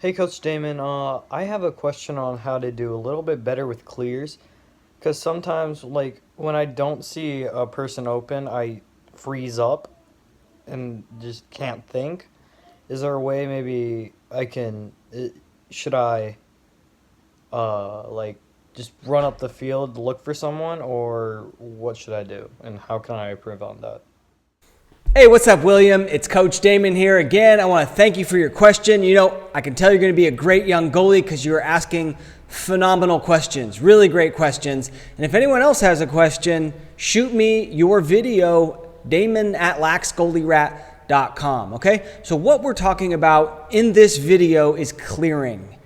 Hey, Coach Damon. I have a question on how to do a little bit better with clears, because sometimes, like, when I don't see a person open, I freeze up and just can't think. Is there a way maybe should I, like, just run up the field to look for someone, or what should I do, and how can I improve on that? Hey, what's up, William? It's Coach Damon here again. I want to thank you for your question. I can tell you're going to be a great young goalie because you are asking phenomenal questions, really great questions. And if anyone else has a question, shoot me your video, Damon at laxgoalierat.com. Okay? So what we're talking about in this video is clearing,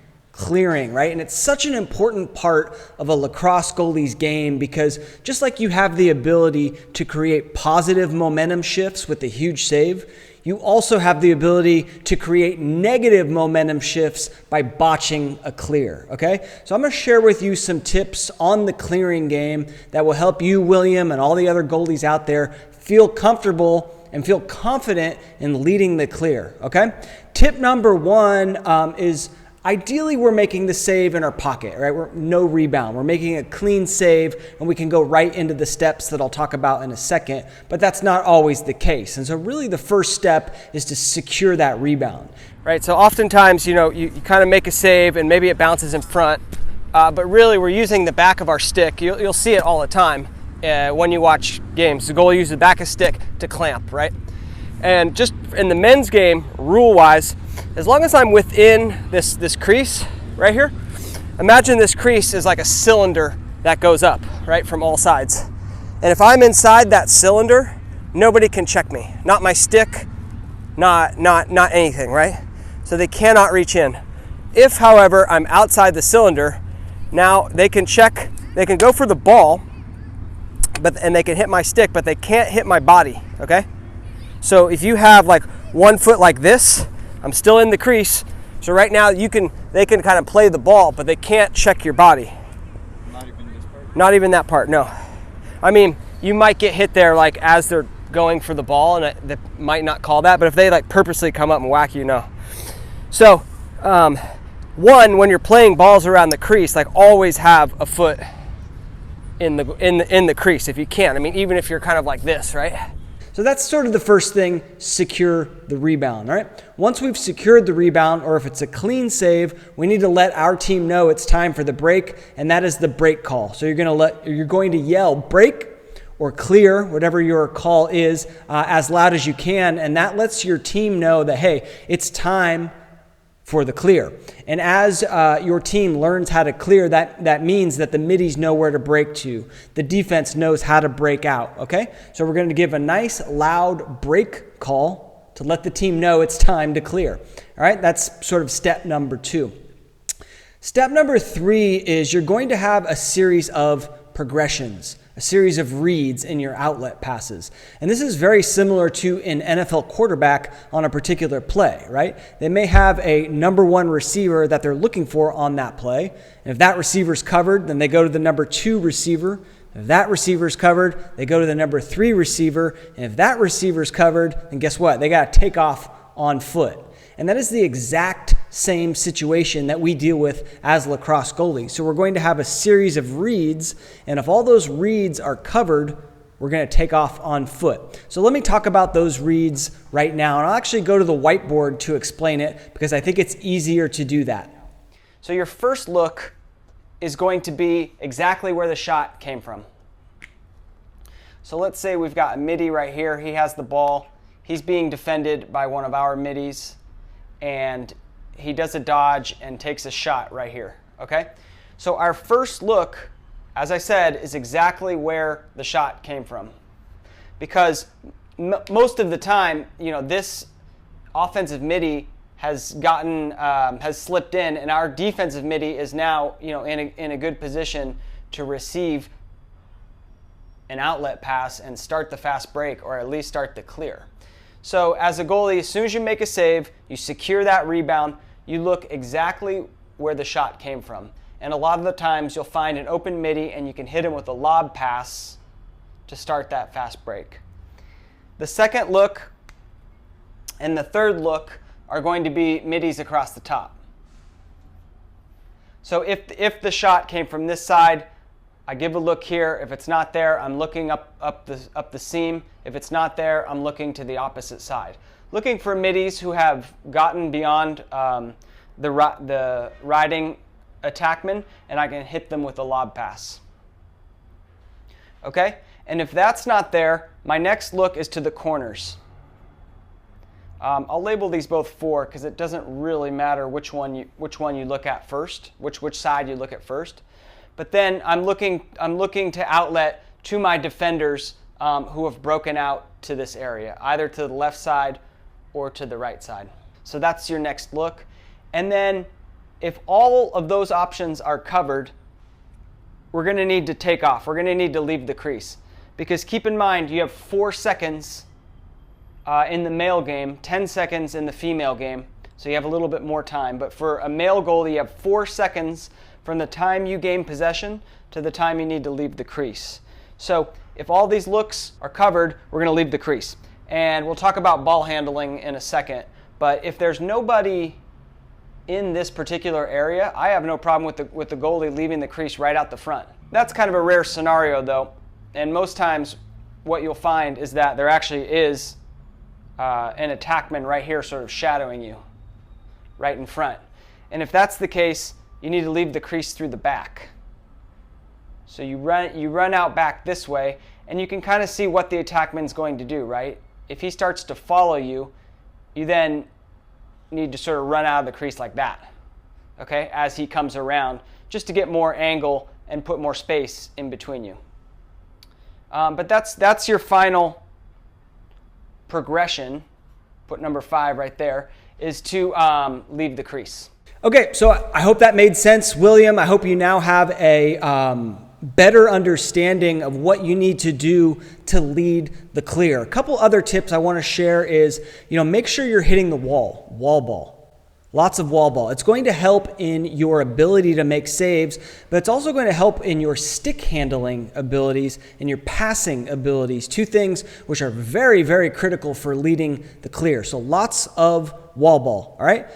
right? And it's such an important part of a lacrosse goalie's game because just like you have the ability to create positive momentum shifts with a huge save, you also have the ability to create negative momentum shifts by botching a clear, okay? So I'm going to share with you some tips on the clearing game that will help you, William, and all the other goalies out there feel comfortable and feel confident in leading the clear, okay? Tip number one is ideally, we're making the save in our pocket, right? We're no rebound. We're making a clean save, and we can go right into the steps that I'll talk about in a second, but that's not always the case. And so really the first step is to secure that rebound. Right, so oftentimes, you kind of make a save and maybe it bounces in front, but really we're using the back of our stick. You'll see it all the time when you watch games. The goalie uses the back of stick to clamp, right? And just in the men's game, rule-wise, as long as I'm within this crease right here, imagine this crease is like a cylinder that goes up, right, from all sides. And if I'm inside that cylinder, nobody can check me. Not my stick, not anything, right? So they cannot reach in. If, however, I'm outside the cylinder, now they can check, they can go for the ball, and they can hit my stick, but they can't hit my body, okay? So if you have like 1 foot like this, I'm still in the crease. So right now they can kind of play the ball, but they can't check your body. Not even this part? Not even that part, no. I mean, you might get hit there like as they're going for the ball, and they might not call that, but if they like purposely come up and whack you, no. So, when you're playing balls around the crease, like always have a foot in the crease if you can. I mean, even if you're kind of like this, right? So that's sort of the first thing, secure the rebound, all right? Once we've secured the rebound, or if it's a clean save, we need to let our team know it's time for the break, and that is the break call. So you're going to yell break or clear, whatever your call is, as loud as you can, and that lets your team know that, hey, it's time for the clear. And as your team learns how to clear, that means that the middies know where to break to. The defense knows how to break out, okay? So we're going to give a nice loud break call to let the team know it's time to clear. All right, that's sort of step number 2. Step number 3 is you're going to have a series of progressions, a series of reads in your outlet passes. And this is very similar to an NFL quarterback on a particular play, right? They may have a number 1 receiver that they're looking for on that play. And if that receiver's covered, then they go to the number 2 receiver. If that receiver's covered, they go to the number 3 receiver. And if that receiver's covered, then guess what? They got to take off on foot. And that is the exact same situation that we deal with as lacrosse goalies. So we're going to have a series of reads, and if all those reads are covered, we're going to take off on foot. So let me talk about those reads right now, and I'll actually go to the whiteboard to explain it because I think it's easier to do that. So your first look is going to be exactly where the shot came from. So let's say we've got a midi right here. He has the ball. He's being defended by one of our middies, and he does a dodge and takes a shot right here, okay? So our first look, as I said, is exactly where the shot came from. Because most of the time, this offensive midi has slipped in, and our defensive midi is now, in a good position to receive an outlet pass and start the fast break, or at least start the clear. So as a goalie, as soon as you make a save, you secure that rebound, you look exactly where the shot came from. And a lot of the times you'll find an open midi and you can hit him with a lob pass to start that fast break. The second look and the third look are going to be middies across the top. So if the shot came from this side, I give a look here. If it's not there, I'm looking up the seam. If it's not there, I'm looking to the opposite side. Looking for middies who have gotten beyond the riding attackman, and I can hit them with a lob pass. Okay? And if that's not there, my next look is to the corners. I'll label these both 4 because it doesn't really matter which one you look at first, which side you look at first. But then I'm looking to outlet to my defenders who have broken out to this area, either to the left side or to the right side. So that's your next look. And then if all of those options are covered, we're going to need to take off. We're going to need to leave the crease. Because keep in mind, you have 4 seconds in the male game, 10 seconds in the female game, so you have a little bit more time. But for a male goalie, you have 4 seconds from the time you gain possession to the time you need to leave the crease. So if all these looks are covered, we're going to leave the crease. And we'll talk about ball handling in a second. But if there's nobody in this particular area, I have no problem with the goalie leaving the crease right out the front. That's kind of a rare scenario, though. And most times what you'll find is that there actually is an attackman right here sort of shadowing you right in front. And if that's the case, you need to leave the crease through the back. So you run out back this way, and you can kind of see what the attackman's going to do, right? If he starts to follow you, you then need to sort of run out of the crease like that, okay, as he comes around, just to get more angle and put more space in between you. But that's your final progression, put number 5 right there, is to leave the crease. Okay, so I hope that made sense, William. I hope you now have a better understanding of what you need to do to lead the clear. A couple other tips I want to share is, make sure you're hitting the wall ball. Lots of wall ball. It's going to help in your ability to make saves, but it's also going to help in your stick handling abilities and your passing abilities. 2 things which are very, very critical for leading the clear. So lots of wall ball, all right?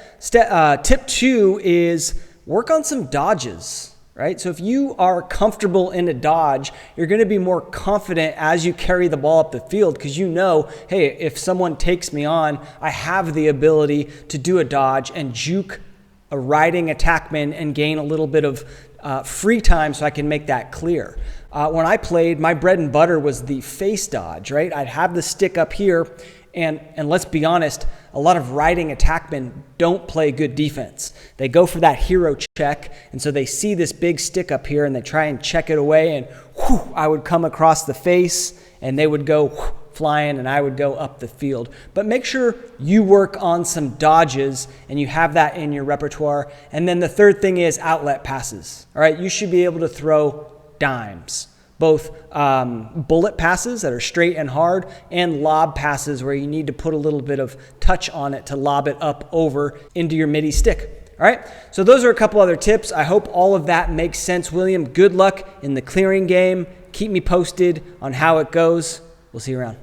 Tip 2 is work on some dodges. Right? So if you are comfortable in a dodge, you're going to be more confident as you carry the ball up the field because hey, if someone takes me on, I have the ability to do a dodge and juke a riding attackman and gain a little bit of free time so I can make that clear. When I played, my bread and butter was the face dodge, right? I'd have the stick up here, and let's be honest, a lot of riding attackmen don't play good defense. They go for that hero check, and so they see this big stick up here, and they try and check it away, and I would come across the face, and they would go flying, and I would go up the field. But make sure you work on some dodges, and you have that in your repertoire. And then the third thing is outlet passes. All right, you should be able to throw dimes. Both bullet passes that are straight and hard and lob passes where you need to put a little bit of touch on it to lob it up over into your midi stick. All right, so those are a couple other tips. I hope all of that makes sense, William. Good luck in the clearing game. Keep me posted on how it goes. We'll see you around.